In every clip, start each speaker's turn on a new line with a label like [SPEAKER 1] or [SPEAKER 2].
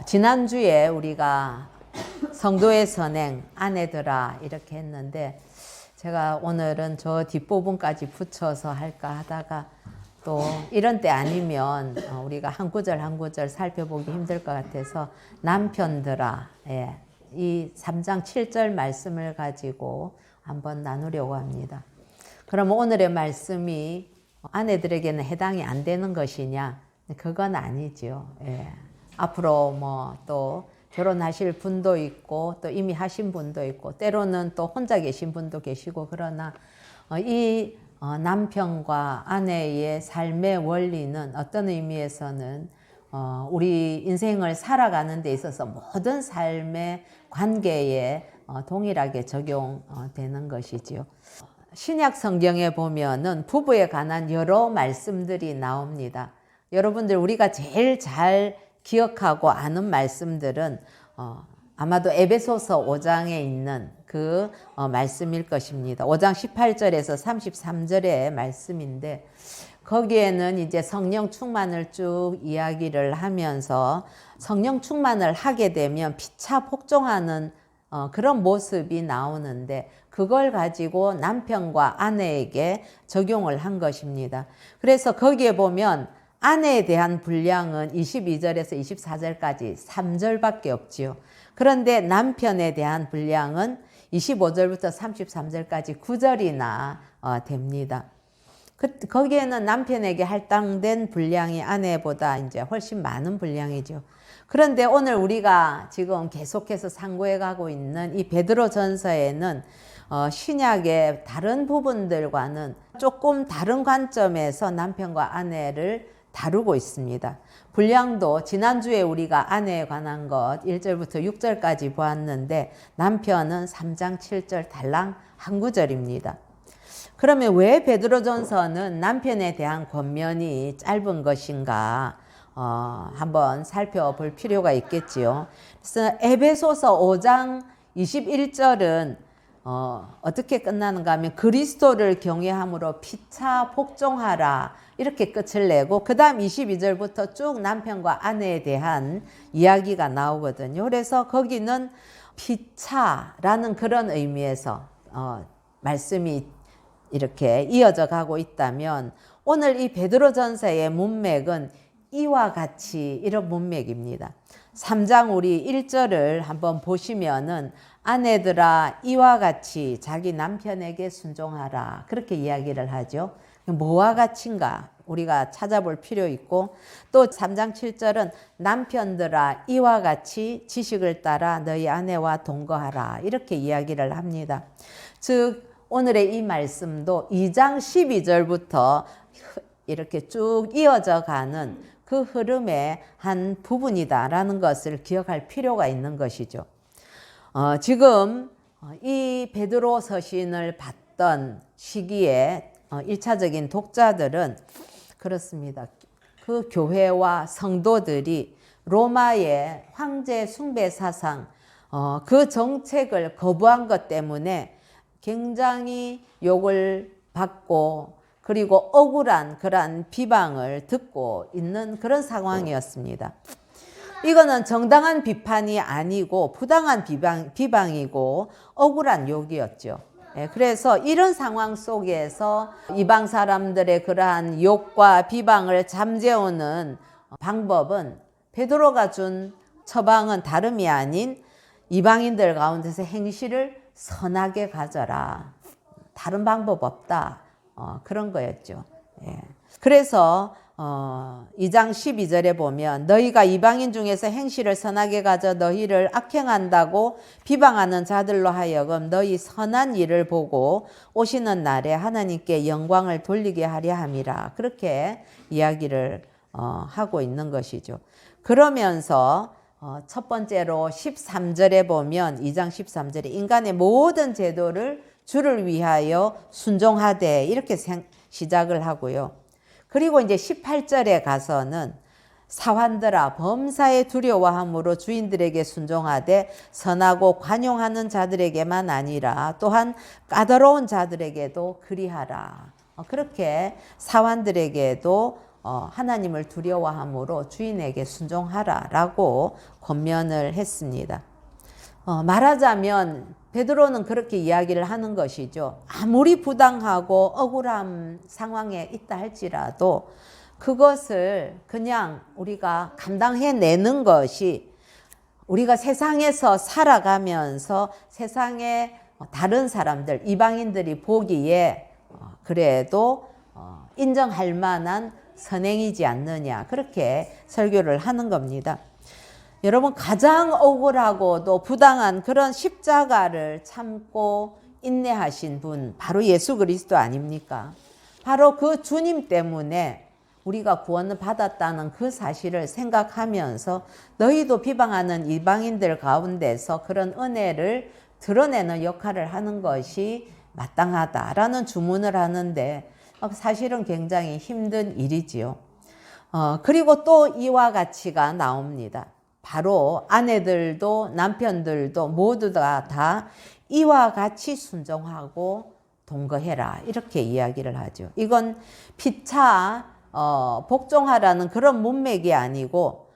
[SPEAKER 1] 지난주에 우리가 성도의 선행, 아내들아 이렇게 했는데 제가 오늘은 저 뒷부분까지 붙여서 할까 하다가 또 이런 때 아니면 우리가 한 구절 한 구절 살펴보기 힘들 것 같아서 남편들아, 이 3장 7절 말씀을 가지고 한번 나누려고 합니다. 그럼 오늘의 말씀이 아내들에게는 해당이 안 되는 것이냐? 그건 아니죠. 앞으로 또 결혼하실 분도 있고 또 이미 하신 분도 있고 때로는 또 혼자 계신 분도 계시고 그러나 이 남편과 아내의 삶의 원리는 어떤 의미에서는 우리 인생을 살아가는 데 있어서 모든 삶의 관계에 동일하게 적용되는 것이지요. 신약 성경에 보면은 부부에 관한 여러 말씀들이 나옵니다. 여러분들 우리가 제일 잘 기억하고 아는 말씀들은 아마도 에베소서 5장에 있는 그 말씀일 것입니다. 5장 18절에서 33절의 말씀인데 거기에는 이제 성령 충만을 쭉 이야기를 하면서 성령 충만을 하게 되면 피차 복종하는 그런 모습이 나오는데 그걸 가지고 남편과 아내에게 적용을 한 것입니다. 그래서 거기에 보면 아내에 대한 분량은 22절에서 24절까지 3절밖에 없지요. 그런데 남편에 대한 분량은 25절부터 33절까지 9절이나 됩니다. 거기에는 남편에게 할당된 분량이 아내보다 이제 훨씬 많은 분량이죠. 그런데 오늘 우리가 지금 계속해서 상고해 가고 있는 이 베드로전서에는 신약의 다른 부분들과는 조금 다른 관점에서 남편과 아내를 다루고 있습니다. 분량도 지난주에 우리가 아내에 관한 것 1절부터 6절까지 보았는데 남편은 3장 7절 달랑 한 구절입니다. 그러면 왜 베드로전서는 남편에 대한 권면이 짧은 것인가 한번 살펴볼 필요가 있겠지요. 그래서 에베소서 5장 21절은 어떻게 끝나는가 하면 그리스도를 경외함으로 피차 복종하라 이렇게 끝을 내고 그 다음 22절부터 쭉 남편과 아내에 대한 이야기가 나오거든요. 그래서 거기는 피차라는 그런 의미에서 말씀이 이렇게 이어져 가고 있다면 오늘 이 베드로전서의 문맥은 이와 같이 이런 문맥입니다. 3장 우리 1절을 한번 보시면은 아내들아 이와 같이 자기 남편에게 순종하라 그렇게 이야기를 하죠. 뭐와 같인가 우리가 찾아볼 필요 있고 또 3장 7절은 남편들아 이와 같이 지식을 따라 너희 아내와 동거하라 이렇게 이야기를 합니다. 즉 오늘의 이 말씀도 2장 12절부터 이렇게 쭉 이어져 가는 그 흐름의 한 부분이다라는 것을 기억할 필요가 있는 것이죠. 지금 이 베드로 서신을 받던 시기에 1차적인 독자들은 그렇습니다. 그 교회와 성도들이 로마의 황제 숭배 사상 그 정책을 거부한 것 때문에 굉장히 욕을 받고 그리고 억울한 그러한 비방을 듣고 있는 그런 상황이었습니다. 이거는 정당한 비판이 아니고 부당한 비방이고 억울한 욕이었죠. 그래서 이런 상황 속에서 이방 사람들의 그러한 욕과 비방을 잠재우는 방법은 베드로가 준 처방은 다름이 아닌 이방인들 가운데서 행실을 선하게 가져라. 다른 방법 없다. 그런 거였죠. 그래서 2장 12절에 보면 너희가 이방인 중에서 행실을 선하게 가져 너희를 악행한다고 비방하는 자들로 하여금 너희 선한 일을 보고 오시는 날에 하나님께 영광을 돌리게 하려 함이라. 그렇게 이야기를 하고 있는 것이죠. 그러면서 첫 번째로 13절에 보면 2장 13절에 인간의 모든 제도를 주를 위하여 순종하되 이렇게 시작을 하고요. 그리고 이제 18절에 가서는 사환들아 범사에 두려워함으로 주인들에게 순종하되 선하고 관용하는 자들에게만 아니라 또한 까다로운 자들에게도 그리하라. 그렇게 사환들에게도 하나님을 두려워함으로 주인에게 순종하라라고 권면을 했습니다. 말하자면 베드로는 그렇게 이야기를 하는 것이죠. 아무리 부당하고 억울한 상황에 있다 할지라도 그것을 그냥 우리가 감당해내는 것이 우리가 세상에서 살아가면서 세상의 다른 사람들, 이방인들이 보기에 그래도 인정할 만한 선행이지 않느냐, 그렇게 설교를 하는 겁니다. 여러분, 가장 억울하고도 부당한 그런 십자가를 참고 인내하신 분, 바로 예수 그리스도 아닙니까? 바로 그 주님 때문에 우리가 구원을 받았다는 그 사실을 생각하면서 너희도 비방하는 이방인들 가운데서 그런 은혜를 드러내는 역할을 하는 것이 마땅하다라는 주문을 하는데 사실은 굉장히 힘든 일이지요. 그리고 또 이와 같이가 나옵니다. 바로 아내들도 남편들도 모두 다 이와 같이 순종하고 동거해라, 이렇게 이야기를 하죠. 이건 피차 복종하라는 그런 문맥이 아니고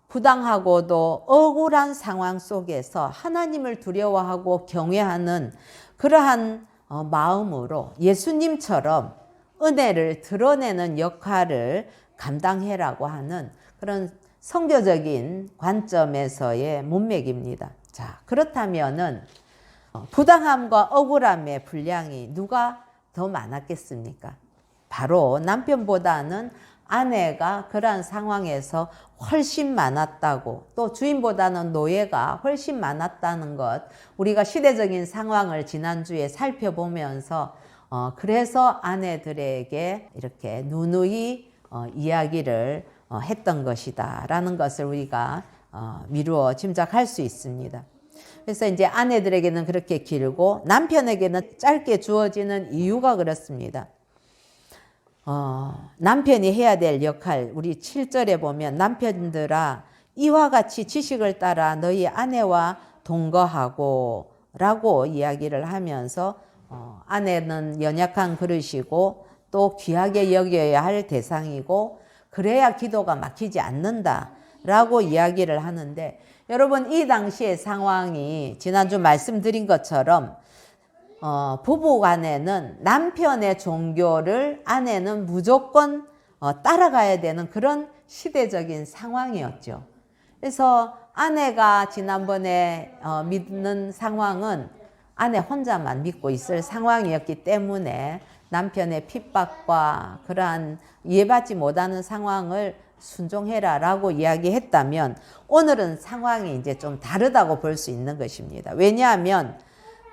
[SPEAKER 1] 부당하고도 억울한 상황 속에서 하나님을 두려워하고 경외하는 그러한 마음으로 예수님처럼 은혜를 드러내는 역할을 감당해라고 하는 그런 성교적인 관점에서의 문맥입니다. 자, 그렇다면은 부당함과 억울함의 분량이 누가 더 많았겠습니까? 바로 남편보다는 아내가 그러한 상황에서 훨씬 많았다고, 또 주인보다는 노예가 훨씬 많았다는 것, 우리가 시대적인 상황을 지난주에 살펴보면서 그래서 아내들에게 이렇게 누누이 이야기를 했던 것이다 라는 것을 우리가 미루어 짐작할 수 있습니다. 그래서 이제 아내들에게는 그렇게 길고 남편에게는 짧게 주어지는 이유가 그렇습니다. 남편이 해야 될 역할, 우리 7절에 보면 남편들아 이와 같이 지식을 따라 너희 아내와 동거하고 라고 이야기를 하면서 아내는 연약한 그릇이고 또 귀하게 여겨야 할 대상이고 그래야 기도가 막히지 않는다 라고 이야기를 하는데, 여러분 이 당시의 상황이 지난주 말씀드린 것처럼 부부 간에는 남편의 종교를 아내는 무조건 따라가야 되는 그런 시대적인 상황이었죠. 그래서 아내가 지난번에 믿는 상황은 아내 혼자만 믿고 있을 상황이었기 때문에 남편의 핍박과 그러한 이해받지 못하는 상황을 순종해라 라고 이야기했다면, 오늘은 상황이 이제 좀 다르다고 볼 수 있는 것입니다. 왜냐하면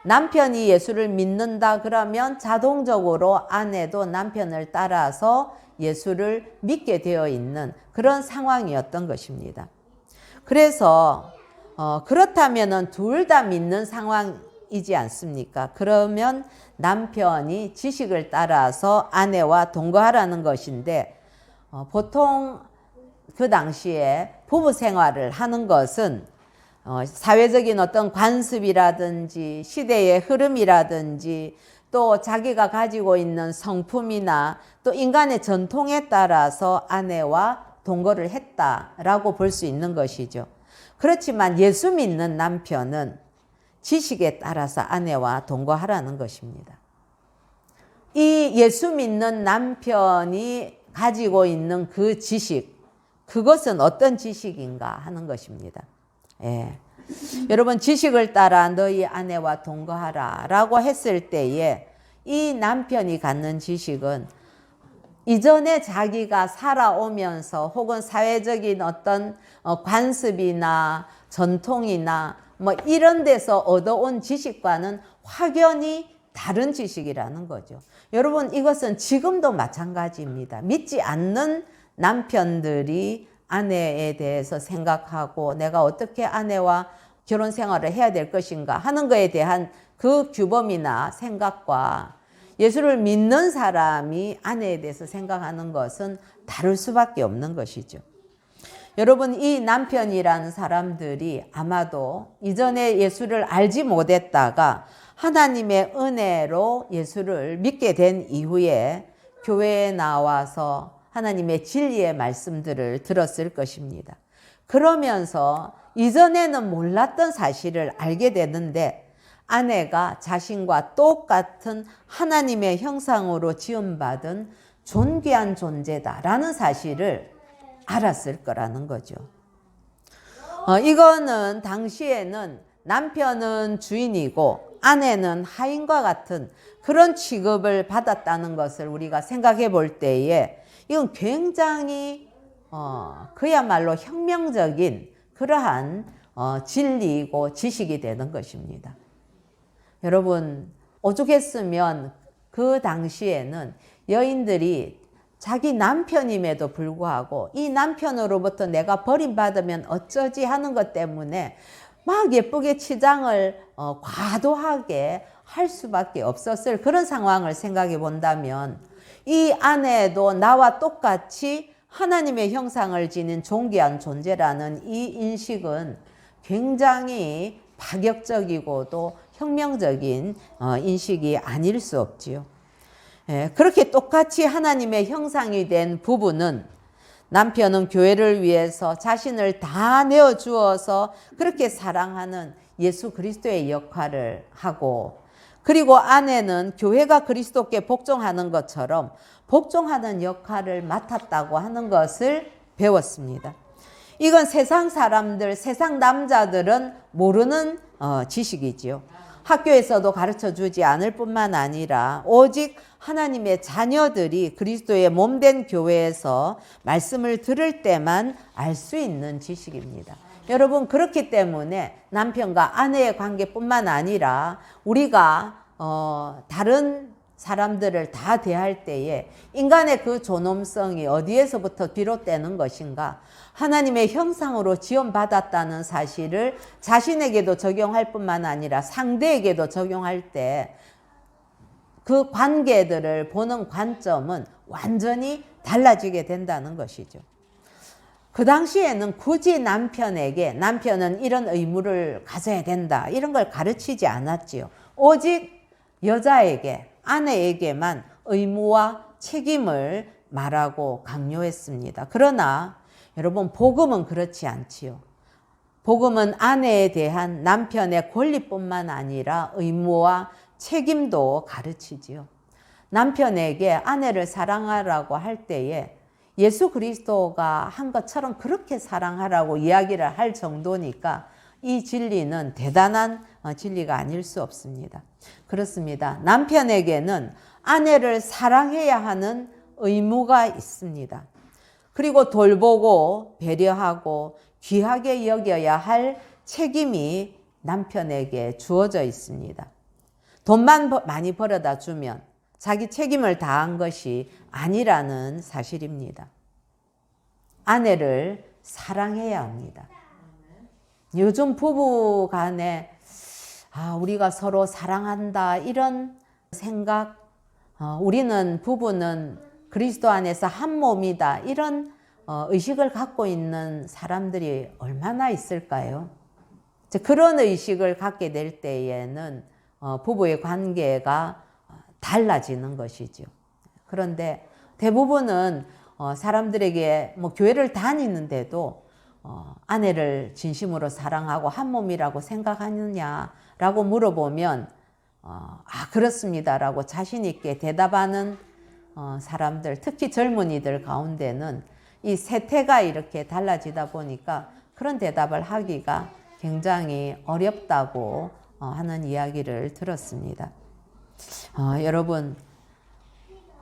[SPEAKER 1] 남편이 예수를 믿는다 그러면 자동적으로 아내도 남편을 따라서 예수를 믿게 되어 있는 그런 상황이었던 것입니다. 그래서 그렇다면 둘 다 믿는 상황이지 않습니까? 그러면 남편이 지식을 따라서 아내와 동거하라는 것인데, 보통 그 당시에 부부 생활을 하는 것은 사회적인 어떤 관습이라든지 시대의 흐름이라든지 또 자기가 가지고 있는 성품이나 또 인간의 전통에 따라서 아내와 동거를 했다라고 볼 수 있는 것이죠. 그렇지만 예수 믿는 남편은 지식에 따라서 아내와 동거하라는 것입니다. 이 예수 믿는 남편이 가지고 있는 그 지식, 그것은 어떤 지식인가 하는 것입니다. 예. 여러분, 지식을 따라 너희 아내와 동거하라 라고 했을 때에 이 남편이 갖는 지식은 이전에 자기가 살아오면서 혹은 사회적인 어떤 관습이나 전통이나 뭐 이런 데서 얻어온 지식과는 확연히 다른 지식이라는 거죠. 여러분, 이것은 지금도 마찬가지입니다. 믿지 않는 남편들이 아내에 대해서 생각하고 내가 어떻게 아내와 결혼 생활을 해야 될 것인가 하는 것에 대한 그 규범이나 생각과 예수를 믿는 사람이 아내에 대해서 생각하는 것은 다를 수밖에 없는 것이죠. 여러분, 이 남편이라는 사람들이 아마도 이전에 예수를 알지 못했다가 하나님의 은혜로 예수를 믿게 된 이후에 교회에 나와서 하나님의 진리의 말씀들을 들었을 것입니다. 그러면서 이전에는 몰랐던 사실을 알게 되는데 아내가 자신과 똑같은 하나님의 형상으로 지음받은 존귀한 존재다라는 사실을 알았을 거라는 거죠. 이거는 당시에는 남편은 주인이고 아내는 하인과 같은 그런 취급을 받았다는 것을 우리가 생각해 볼 때에 이건 굉장히 그야말로 혁명적인 그러한 진리이고 지식이 되는 것입니다. 여러분, 오죽했으면 그 당시에는 여인들이 자기 남편임에도 불구하고 이 남편으로부터 내가 버림받으면 어쩌지 하는 것 때문에 막 예쁘게 치장을 과도하게 할 수밖에 없었을 그런 상황을 생각해 본다면 이 아내도 나와 똑같이 하나님의 형상을 지닌 존귀한 존재라는 이 인식은 굉장히 파격적이고도 혁명적인 인식이 아닐 수 없지요. 그렇게 똑같이 하나님의 형상이 된 부부는 남편은 교회를 위해서 자신을 다 내어주어서 그렇게 사랑하는 예수 그리스도의 역할을 하고, 그리고 아내는 교회가 그리스도께 복종하는 것처럼 복종하는 역할을 맡았다고 하는 것을 배웠습니다. 이건 세상 사람들, 세상 남자들은 모르는 지식이지요. 학교에서도 가르쳐 주지 않을 뿐만 아니라 오직 하나님의 자녀들이 그리스도의 몸된 교회에서 말씀을 들을 때만 알 수 있는 지식입니다. 여러분, 그렇기 때문에 남편과 아내의 관계뿐만 아니라 우리가 다른 사람들을 다 대할 때에 인간의 그 존엄성이 어디에서부터 비롯되는 것인가? 하나님의 형상으로 지원받았다는 사실을 자신에게도 적용할 뿐만 아니라 상대에게도 적용할 때 그 관계들을 보는 관점은 완전히 달라지게 된다는 것이죠. 그 당시에는 굳이 남편은 이런 의무를 가져야 된다, 이런 걸 가르치지 않았지요. 오직 여자에게, 아내에게만 의무와 책임을 말하고 강요했습니다. 그러나 여러분, 복음은 그렇지 않지요. 복음은 아내에 대한 남편의 권리뿐만 아니라 의무와 책임도 가르치지요. 남편에게 아내를 사랑하라고 할 때에 예수 그리스도가 한 것처럼 그렇게 사랑하라고 이야기를 할 정도니까 이 진리는 대단한 진리가 아닐 수 없습니다. 그렇습니다. 남편에게는 아내를 사랑해야 하는 의무가 있습니다. 그리고 돌보고 배려하고 귀하게 여겨야 할 책임이 남편에게 주어져 있습니다. 돈만 많이 벌어다 주면 자기 책임을 다한 것이 아니라는 사실입니다. 아내를 사랑해야 합니다. 요즘 부부 간에 우리가 서로 사랑한다 이런 생각, 우리는 부부는 그리스도 안에서 한 몸이다 이런 의식을 갖고 있는 사람들이 얼마나 있을까요? 그런 의식을 갖게 될 때에는 부부의 관계가 달라지는 것이죠. 그런데 대부분은 사람들에게 교회를 다니는데도 아내를 진심으로 사랑하고 한 몸이라고 생각하느냐라고 물어보면 그렇습니다라고 자신 있게 대답하는 사람들, 특히 젊은이들 가운데는 이 세태가 이렇게 달라지다 보니까 그런 대답을 하기가 굉장히 어렵다고 하는 이야기를 들었습니다. 여러분,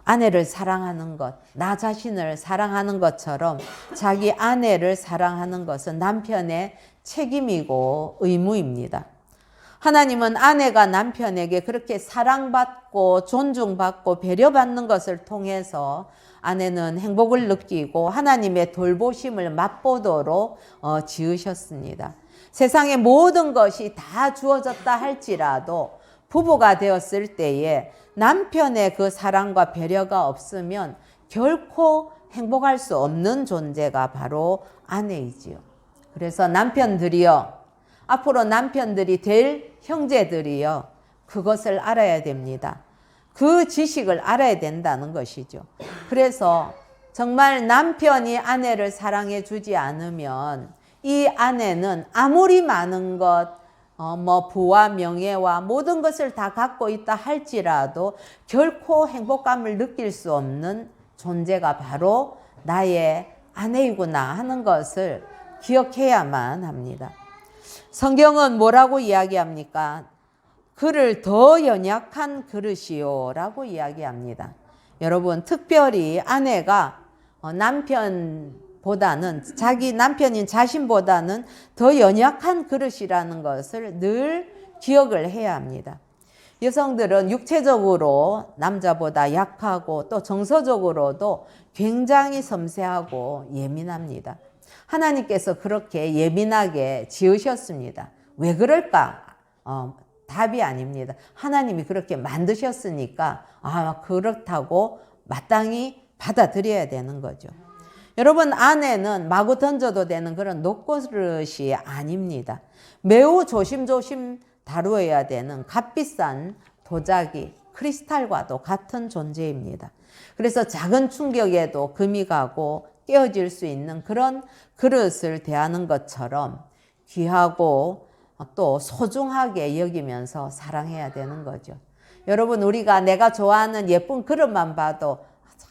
[SPEAKER 1] 아내를 사랑하는 것, 나 자신을 사랑하는 것처럼 자기 아내를 사랑하는 것은 남편의 책임이고 의무입니다. 하나님은 아내가 남편에게 그렇게 사랑받고 존중받고 배려받는 것을 통해서 아내는 행복을 느끼고 하나님의 돌보심을 맛보도록 지으셨습니다. 세상의 모든 것이 다 주어졌다 할지라도 부부가 되었을 때에 남편의 그 사랑과 배려가 없으면 결코 행복할 수 없는 존재가 바로 아내이지요. 그래서 남편들이요, 앞으로 남편들이 될 형제들이요, 그것을 알아야 됩니다. 그 지식을 알아야 된다는 것이죠. 그래서 정말 남편이 아내를 사랑해 주지 않으면 이 아내는 아무리 많은 것, 부와 명예와 모든 것을 다 갖고 있다 할지라도 결코 행복감을 느낄 수 없는 존재가 바로 나의 아내이구나 하는 것을 기억해야만 합니다. 성경은 뭐라고 이야기합니까? 그를 더 연약한 그릇이요 라고 이야기합니다. 여러분, 특별히 아내가 남편보다는, 자기 남편인 자신보다는 더 연약한 그릇이라는 것을 늘 기억을 해야 합니다. 여성들은 육체적으로 남자보다 약하고 또 정서적으로도 굉장히 섬세하고 예민합니다. 하나님께서 그렇게 예민하게 지으셨습니다. 왜 그럴까? 답이 아닙니다. 하나님이 그렇게 만드셨으니까 그렇다고 마땅히 받아들여야 되는 거죠. 여러분, 아내는 마구 던져도 되는 그런 녹그릇이 아닙니다. 매우 조심조심 다루어야 되는 값비싼 도자기, 크리스탈과도 같은 존재입니다. 그래서 작은 충격에도 금이 가고 깨어질 수 있는 그런 그릇을 대하는 것처럼 귀하고 또 소중하게 여기면서 사랑해야 되는 거죠. 여러분, 우리가 내가 좋아하는 예쁜 그릇만 봐도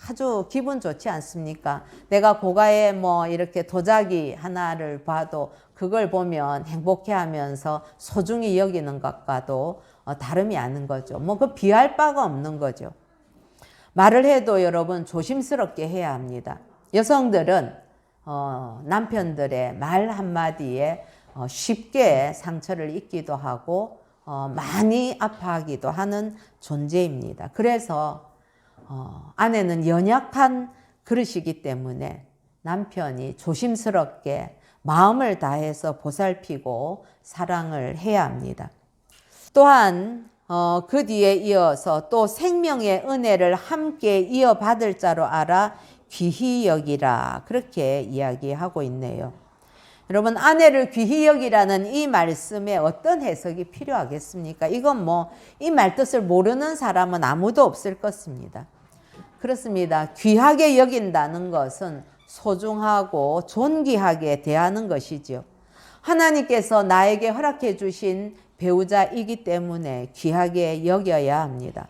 [SPEAKER 1] 아주 기분 좋지 않습니까? 내가 고가에 이렇게 도자기 하나를 봐도 그걸 보면 행복해 하면서 소중히 여기는 것과도 다름이 아닌 거죠. 그 비할 바가 없는 거죠. 말을 해도 여러분 조심스럽게 해야 합니다. 여성들은 남편들의 말 한마디에 쉽게 상처를 입기도 하고 많이 아파하기도 하는 존재입니다. 그래서 아내는 연약한 그릇이기 때문에 남편이 조심스럽게 마음을 다해서 보살피고 사랑을 해야 합니다. 또한 그 뒤에 이어서 또 생명의 은혜를 함께 이어받을 자로 알아 귀히 여기라, 그렇게 이야기하고 있네요. 여러분, 아내를 귀히 여기라는 이 말씀에 어떤 해석이 필요하겠습니까? 이건 이 말뜻을 모르는 사람은 아무도 없을 것입니다. 그렇습니다. 귀하게 여긴다는 것은 소중하고 존귀하게 대하는 것이죠. 하나님께서 나에게 허락해 주신 배우자이기 때문에 귀하게 여겨야 합니다.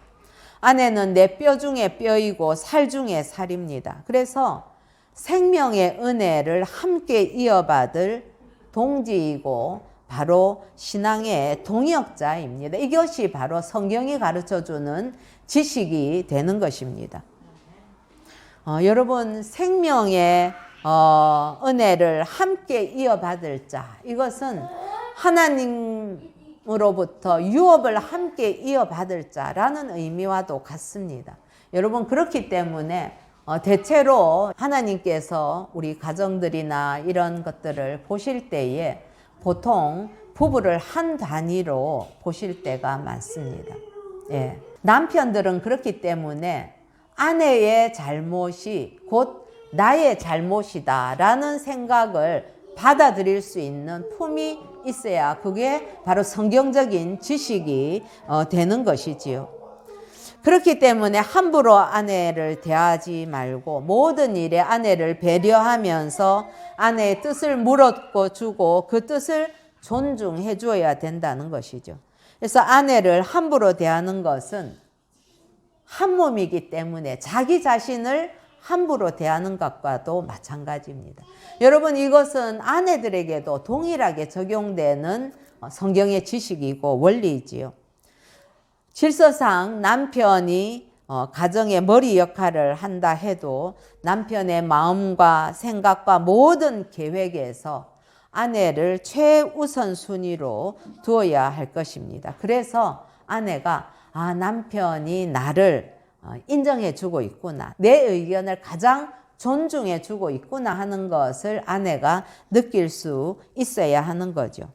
[SPEAKER 1] 아내는 내 뼈 중에 뼈이고 살 중에 살입니다. 그래서 생명의 은혜를 함께 이어받을 동지이고 바로 신앙의 동역자입니다. 이것이 바로 성경이 가르쳐주는 지식이 되는 것입니다. 여러분, 생명의 은혜를 함께 이어받을 자, 이것은 하나님으로부터 유업을 함께 이어받을 자라는 의미와도 같습니다. 여러분, 그렇기 때문에 대체로 하나님께서 우리 가정들이나 이런 것들을 보실 때에 보통 부부를 한 단위로 보실 때가 많습니다. 예. 남편들은 그렇기 때문에 아내의 잘못이 곧 나의 잘못이다라는 생각을 받아들일 수 있는 품이 있어야 그게 바로 성경적인 지식이 되는 것이지요. 그렇기 때문에 함부로 아내를 대하지 말고 모든 일에 아내를 배려하면서 아내의 뜻을 물었고 주고 그 뜻을 존중해 줘야 된다는 것이죠. 그래서 아내를 함부로 대하는 것은 한 몸이기 때문에 자기 자신을 함부로 대하는 것과도 마찬가지입니다. 여러분, 이것은 아내들에게도 동일하게 적용되는 성경의 지식이고 원리이지요. 질서상 남편이 가정의 머리 역할을 한다 해도 남편의 마음과 생각과 모든 계획에서 아내를 최우선 순위로 두어야 할 것입니다. 그래서 아내가 남편이 나를 인정해 주고 있구나, 내 의견을 가장 존중해 주고 있구나 하는 것을 아내가 느낄 수 있어야 하는 거죠.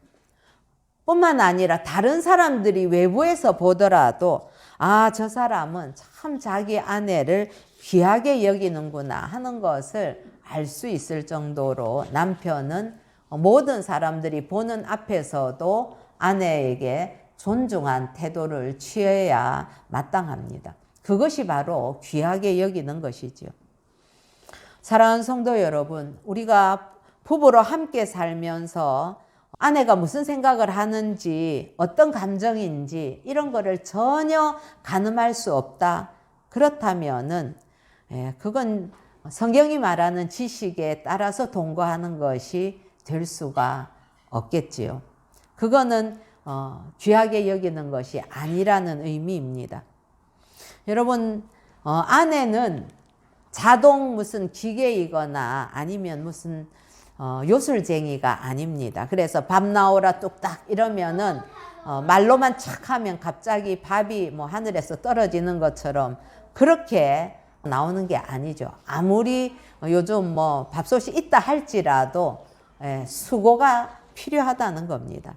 [SPEAKER 1] 뿐만 아니라 다른 사람들이 외부에서 보더라도 저 사람은 참 자기 아내를 귀하게 여기는구나 하는 것을 알 수 있을 정도로 남편은 모든 사람들이 보는 앞에서도 아내에게 존중한 태도를 취해야 마땅합니다. 그것이 바로 귀하게 여기는 것이죠. 사랑하는 성도 여러분, 우리가 부부로 함께 살면서 아내가 무슨 생각을 하는지, 어떤 감정인지 이런 거를 전혀 가늠할 수 없다. 그렇다면은 그건 성경이 말하는 지식에 따라서 동거하는 것이 될 수가 없겠지요. 그거는 귀하게 여기는 것이 아니라는 의미입니다. 여러분, 아내는 자동 무슨 기계이거나 아니면 무슨 요술쟁이가 아닙니다. 그래서 밥 나오라 뚝딱 이러면은 말로만 착 하면 갑자기 밥이 뭐 하늘에서 떨어지는 것처럼 그렇게 나오는 게 아니죠. 아무리 요즘 뭐 밥솥이 있다 할지라도 수고가 필요하다는 겁니다.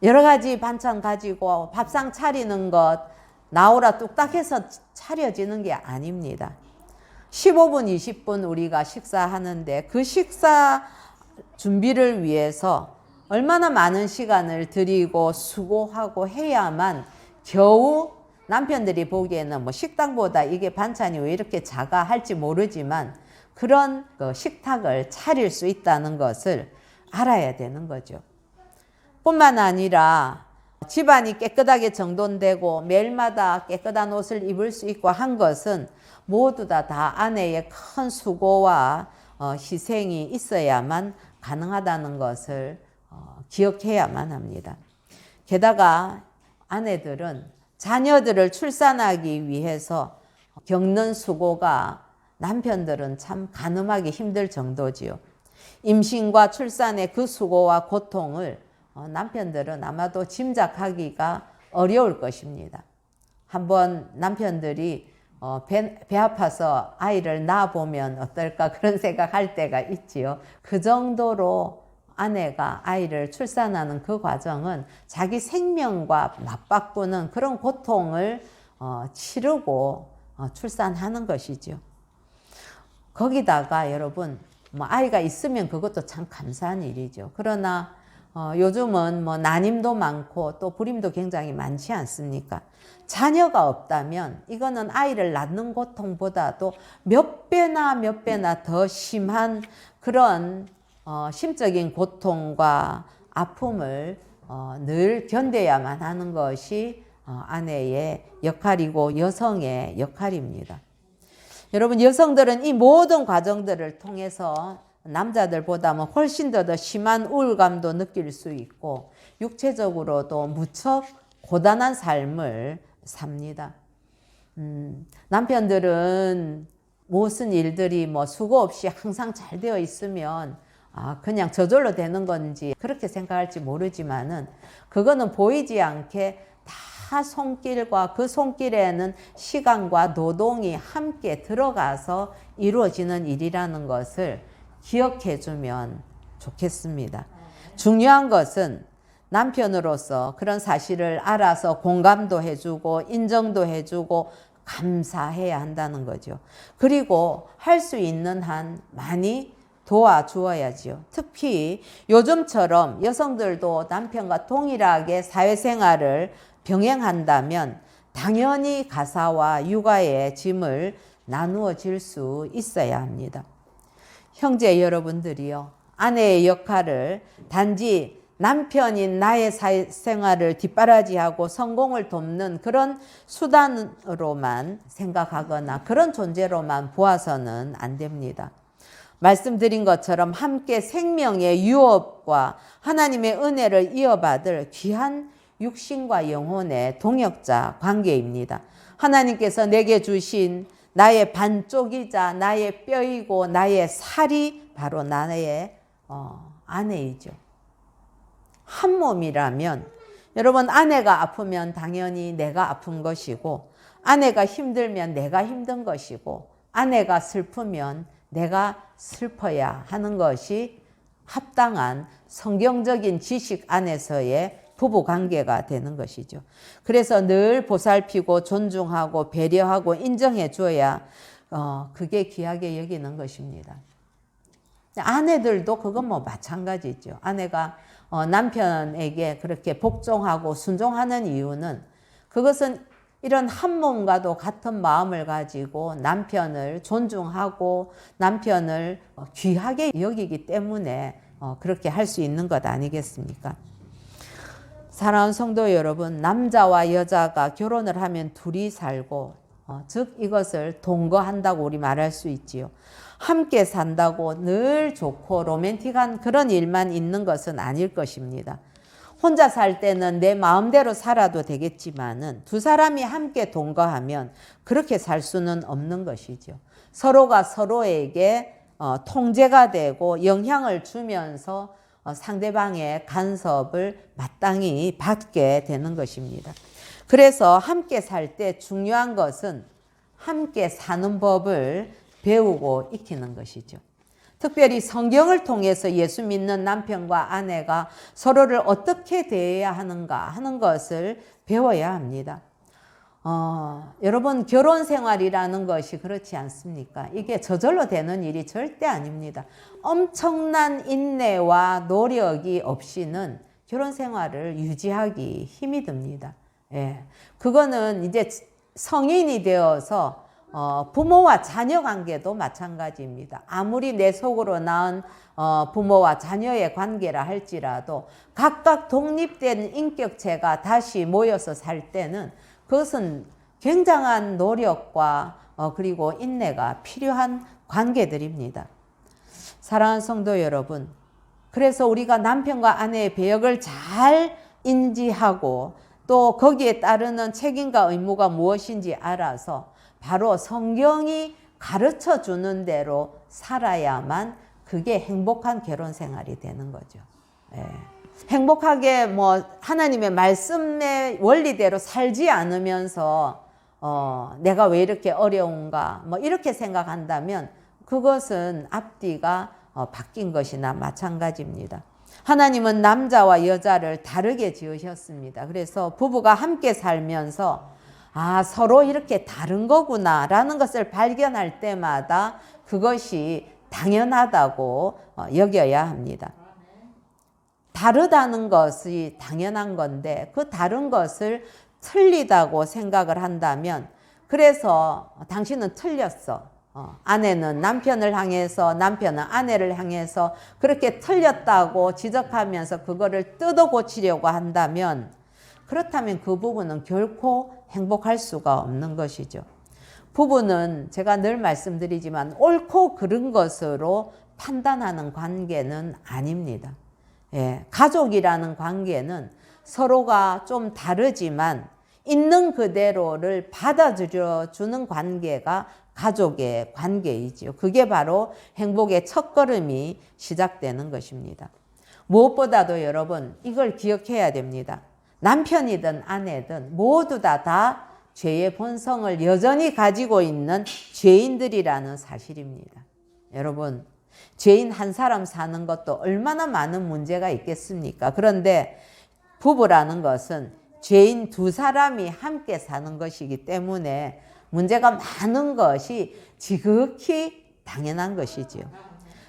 [SPEAKER 1] 여러 가지 반찬 가지고 밥상 차리는 것 나오라 뚝딱 해서 차려지는 게 아닙니다. 15분, 20분 우리가 식사하는데 그 식사 준비를 위해서 얼마나 많은 시간을 들이고 수고하고 해야만 겨우 남편들이 보기에는 뭐 식당보다 이게 반찬이 왜 이렇게 작아 할지 모르지만 그런 식탁을 차릴 수 있다는 것을 알아야 되는 거죠. 뿐만 아니라 집안이 깨끗하게 정돈되고 매일마다 깨끗한 옷을 입을 수 있고 한 것은 모두 다 아내의 큰 수고와 희생이 있어야만 가능하다는 것을 기억해야만 합니다. 게다가 아내들은 자녀들을 출산하기 위해서 겪는 수고가 남편들은 참 가늠하기 힘들 정도지요. 임신과 출산의 그 수고와 고통을 남편들은 아마도 짐작하기가 어려울 것입니다. 한번 남편들이 배 아파서 아이를 낳아보면 어떨까 그런 생각할 때가 있지요. 그 정도로 아내가 아이를 출산하는 그 과정은 자기 생명과 맞바꾸는 그런 고통을 치르고 출산하는 것이죠. 거기다가 여러분 뭐 아이가 있으면 그것도 참 감사한 일이죠. 그러나 요즘은 뭐 난임도 많고 또 불임도 굉장히 많지 않습니까? 자녀가 없다면 이거는 아이를 낳는 고통보다도 몇 배나 더 심한 그런 심적인 고통과 아픔을 늘 견뎌야만 하는 것이 아내의 역할이고 여성의 역할입니다. 여러분, 여성들은 이 모든 과정들을 통해서 남자들보다는 훨씬 더 심한 우울감도 느낄 수 있고 육체적으로도 무척 고단한 삶을 삽니다. 남편들은 무슨 일들이 뭐 수고 없이 항상 잘 되어 있으면 그냥 저절로 되는 건지 그렇게 생각할지 모르지만은 그거는 보이지 않게 다 손길과 그 손길에는 시간과 노동이 함께 들어가서 이루어지는 일이라는 것을 기억해 주면 좋겠습니다. 중요한 것은 남편으로서 그런 사실을 알아서 공감도 해주고 인정도 해주고 감사해야 한다는 거죠. 그리고 할 수 있는 한 많이 도와주어야지요. 특히 요즘처럼 여성들도 남편과 동일하게 사회생활을 병행한다면 당연히 가사와 육아의 짐을 나누어 질 수 있어야 합니다. 형제 여러분들이요, 아내의 역할을 단지 남편인 나의 사회생활을 뒷바라지하고 성공을 돕는 그런 수단으로만 생각하거나 그런 존재로만 보아서는 안 됩니다. 말씀드린 것처럼 함께 생명의 유업과 하나님의 은혜를 이어받을 귀한 육신과 영혼의 동역자 관계입니다. 하나님께서 내게 주신 나의 반쪽이자 나의 뼈이고 나의 살이 바로 나의 아내이죠. 한 몸이라면 여러분, 아내가 아프면 당연히 내가 아픈 것이고 아내가 힘들면 내가 힘든 것이고 아내가 슬프면 내가 슬퍼야 하는 것이 합당한 성경적인 지식 안에서의 부부관계가 되는 것이죠. 그래서 늘 보살피고 존중하고 배려하고 인정해 줘야 그게 귀하게 여기는 것입니다. 아내들도 그건 뭐 마찬가지죠. 아내가 남편에게 그렇게 복종하고 순종하는 이유는 그것은 이런 한 몸과도 같은 마음을 가지고 남편을 존중하고 남편을 귀하게 여기기 때문에 그렇게 할 수 있는 것 아니겠습니까? 사랑하는 성도 여러분, 남자와 여자가 결혼을 하면 둘이 살고, 즉 이것을 동거한다고 우리 말할 수 있지요. 함께 산다고 늘 좋고 로맨틱한 그런 일만 있는 것은 아닐 것입니다. 혼자 살 때는 내 마음대로 살아도 되겠지만은 두 사람이 함께 동거하면 그렇게 살 수는 없는 것이죠. 서로가 서로에게 통제가 되고 영향을 주면서 상대방의 간섭을 마땅히 받게 되는 것입니다. 그래서 함께 살 때 중요한 것은 함께 사는 법을 배우고 익히는 것이죠. 특별히 성경을 통해서 예수 믿는 남편과 아내가 서로를 어떻게 대해야 하는가 하는 것을 배워야 합니다. 여러분, 결혼 생활이라는 것이 그렇지 않습니까? 이게 저절로 되는 일이 절대 아닙니다. 엄청난 인내와 노력이 없이는 결혼 생활을 유지하기 힘이 듭니다. 예. 그거는 이제 성인이 되어서 부모와 자녀 관계도 마찬가지입니다. 아무리 내 속으로 낳은 부모와 자녀의 관계라 할지라도 각각 독립된 인격체가 다시 모여서 살 때는 그것은 굉장한 노력과 그리고 인내가 필요한 관계들입니다. 사랑하는 성도 여러분, 그래서 우리가 남편과 아내의 배역을 잘 인지하고 또 거기에 따르는 책임과 의무가 무엇인지 알아서 바로 성경이 가르쳐 주는 대로 살아야만 그게 행복한 결혼 생활이 되는 거죠. 예. 행복하게 하나님의 말씀의 원리대로 살지 않으면서 내가 왜 이렇게 어려운가 이렇게 생각한다면 그것은 앞뒤가 바뀐 것이나 마찬가지입니다. 하나님은 남자와 여자를 다르게 지으셨습니다. 그래서 부부가 함께 살면서 서로 이렇게 다른 거구나 라는 것을 발견할 때마다 그것이 당연하다고 여겨야 합니다. 다르다는 것이 당연한 건데 그 다른 것을 틀리다고 생각을 한다면 그래서 당신은 틀렸어. 아내는 남편을 향해서 남편은 아내를 향해서 그렇게 틀렸다고 지적하면서 그거를 뜯어 고치려고 한다면 그렇다면 그 부부는 결코 행복할 수가 없는 것이죠. 부부는 제가 늘 말씀드리지만 옳고 그른 것으로 판단하는 관계는 아닙니다. 예, 가족이라는 관계는 서로가 좀 다르지만 있는 그대로를 받아들여 주는 관계가 가족의 관계이지요. 그게 바로 행복의 첫걸음이 시작되는 것입니다. 무엇보다도 여러분 이걸 기억해야 됩니다. 남편이든 아내든 모두 다 죄의 본성을 여전히 가지고 있는 죄인들이라는 사실입니다. 여러분, 죄인 한 사람 사는 것도 얼마나 많은 문제가 있겠습니까? 그런데 부부라는 것은 죄인 두 사람이 함께 사는 것이기 때문에 문제가 많은 것이 지극히 당연한 것이지요.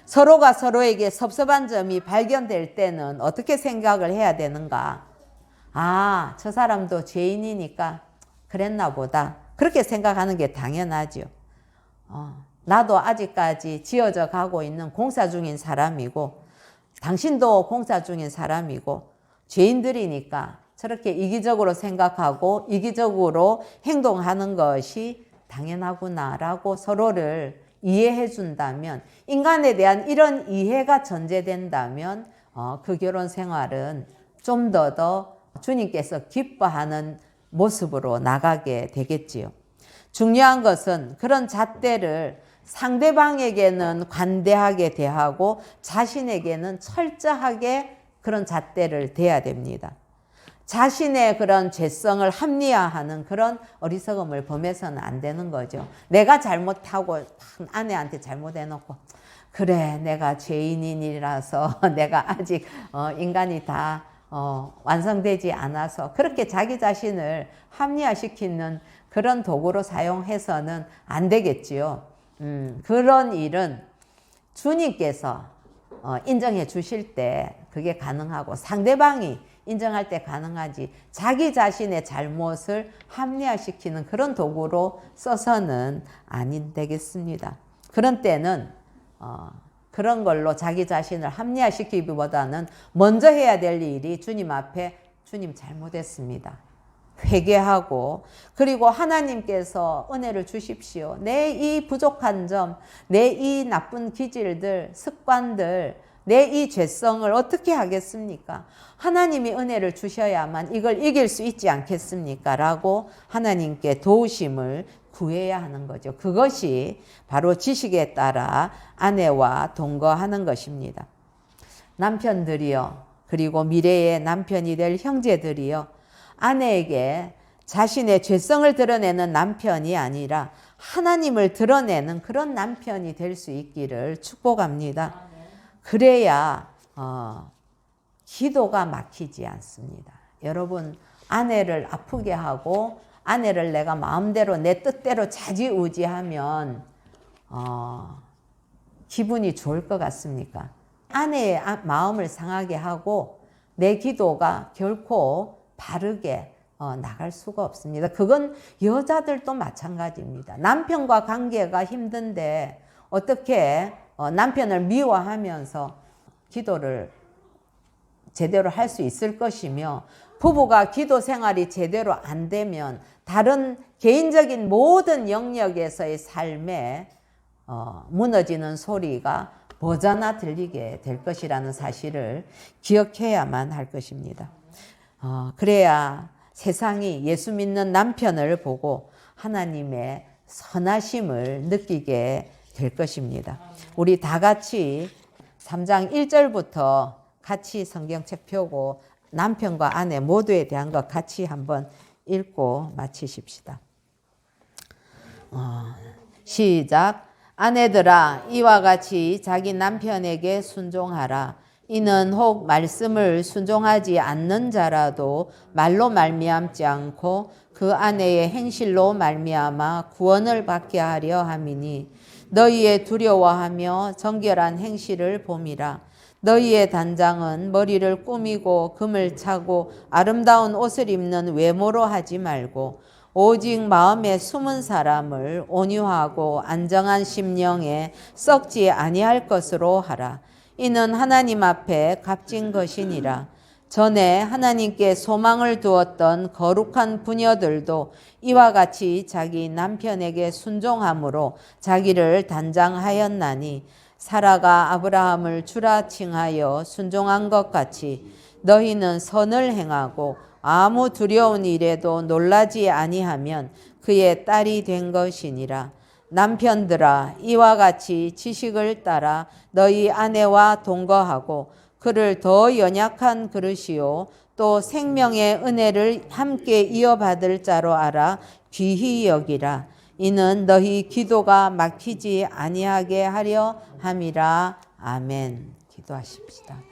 [SPEAKER 1] 서로가 서로에게 섭섭한 점이 발견될 때는 어떻게 생각을 해야 되는가? 저 사람도 죄인이니까 그랬나 보다. 그렇게 생각하는 게 당연하죠. 나도 아직까지 지어져 가고 있는 공사 중인 사람이고 당신도 공사 중인 사람이고 죄인들이니까 저렇게 이기적으로 생각하고 이기적으로 행동하는 것이 당연하구나라고 서로를 이해해 준다면 인간에 대한 이런 이해가 전제된다면 그 결혼 생활은 좀 더 주님께서 기뻐하는 모습으로 나가게 되겠지요. 중요한 것은 그런 잣대를 상대방에게는 관대하게 대하고 자신에게는 철저하게 그런 잣대를 대야 됩니다. 자신의 그런 죄성을 합리화하는 그런 어리석음을 범해서는 안 되는 거죠. 내가 잘못하고 아내한테 잘못해놓고 그래 내가 죄인이라서 내가 아직 인간이 다 완성되지 않아서 그렇게 자기 자신을 합리화시키는 그런 도구로 사용해서는 안 되겠지요. 그런 일은 주님께서 인정해 주실 때 그게 가능하고 상대방이 인정할 때 가능하지 자기 자신의 잘못을 합리화시키는 그런 도구로 써서는 안 되겠습니다. 그런 때는 그런 걸로 자기 자신을 합리화시키기보다는 먼저 해야 될 일이 주님 앞에 주님 잘못했습니다. 회개하고 그리고 하나님께서 은혜를 주십시오. 내 이 부족한 점, 내 이 나쁜 기질들, 습관들, 내 이 죄성을 어떻게 하겠습니까? 하나님이 은혜를 주셔야만 이걸 이길 수 있지 않겠습니까? 라고 하나님께 도우심을 구해야 하는 거죠. 그것이 바로 지식에 따라 아내와 동거하는 것입니다. 남편들이요, 그리고 미래의 남편이 될 형제들이요, 아내에게 자신의 죄성을 드러내는 남편이 아니라 하나님을 드러내는 그런 남편이 될 수 있기를 축복합니다. 그래야 기도가 막히지 않습니다. 여러분, 아내를 아프게 하고 아내를 내가 마음대로 내 뜻대로 좌지우지하면 기분이 좋을 것 같습니까? 아내의 마음을 상하게 하고 내 기도가 결코 바르게 나갈 수가 없습니다. 그건 여자들도 마찬가지입니다. 남편과 관계가 힘든데 어떻게 남편을 미워하면서 기도를 제대로 할 수 있을 것이며, 부부가 기도 생활이 제대로 안 되면 다른 개인적인 모든 영역에서의 삶에 무너지는 소리가 버자나 들리게 될 것이라는 사실을 기억해야만 할 것입니다. 그래야 세상이 예수 믿는 남편을 보고 하나님의 선하심을 느끼게 될 것입니다. 우리 다 같이 3장 1절부터 같이 성경책 펴고 남편과 아내 모두에 대한 것 같이 한번 읽고 마치십시다. 시작. 아내들아, 이와 같이 자기 남편에게 순종하라. 이는 혹 말씀을 순종하지 않는 자라도 말로 말미암지 않고 그 아내의 행실로 말미암아 구원을 받게 하려 함이니, 너희의 두려워하며 정결한 행실을 봄이라. 너희의 단장은 머리를 꾸미고 금을 차고 아름다운 옷을 입는 외모로 하지 말고 오직 마음에 숨은 사람을 온유하고 안정한 심령에 썩지 아니할 것으로 하라. 이는 하나님 앞에 값진 것이니라. 전에 하나님께 소망을 두었던 거룩한 부녀들도 이와 같이 자기 남편에게 순종함으로 자기를 단장하였나니, 사라가 아브라함을 주라 칭하여 순종한 것 같이 너희는 선을 행하고 아무 두려운 일에도 놀라지 아니하면 그의 딸이 된 것이니라. 남편들아, 이와 같이 지식을 따라 너희 아내와 동거하고 그를 더 연약한 그릇이요 또 생명의 은혜를 함께 이어받을 자로 알아 귀히 여기라. 이는 너희 기도가 막히지 아니하게 하려 함이라. 아멘. 기도하십시다.